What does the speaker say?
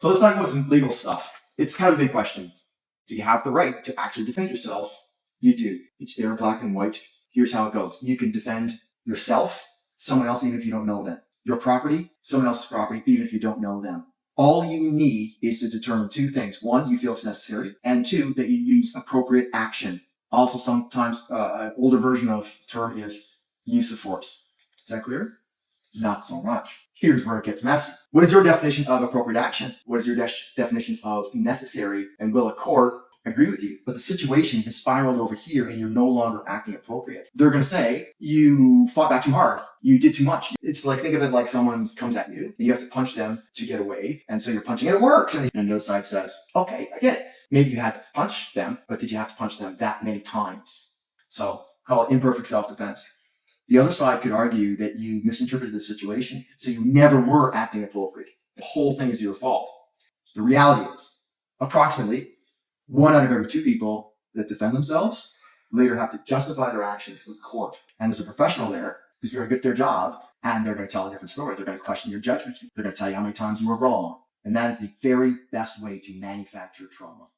So let's talk about some legal stuff. It's kind of a big question. Do you have the right to actually defend yourself? You do. It's there in black and white. Here's how it goes. You can defend yourself, someone else, even if you don't know them. Your property, someone else's property, even if you don't know them. All you need is to determine two things. One, you feel it's necessary, and two, that you use appropriate action. Also, sometimes an older version of the term is use of force. Is that clear? Not so much. Here's where it gets messy. What is your definition of appropriate action? What is your definition of necessary? And will a court agree with you? But the situation has spiraled over here and you're no longer acting appropriate. They're going to say, you fought back too hard. You did too much. It's like, think of it like someone comes at you and you have to punch them to get away. And so you're punching and it works. And the other side says, okay, I get it. Maybe you had to punch them, but did you have to punch them that many times? So call it imperfect self-defense. The other side could argue that you misinterpreted the situation, so you never were acting appropriate. The whole thing is your fault. The reality is, approximately 1 out of every 2 people that defend themselves later have to justify their actions in court. And there's a professional there who's very good at their job, and they're going to tell a different story. They're going to question your judgment. They're going to tell you how many times you were wrong. And that is the very best way to manufacture trauma.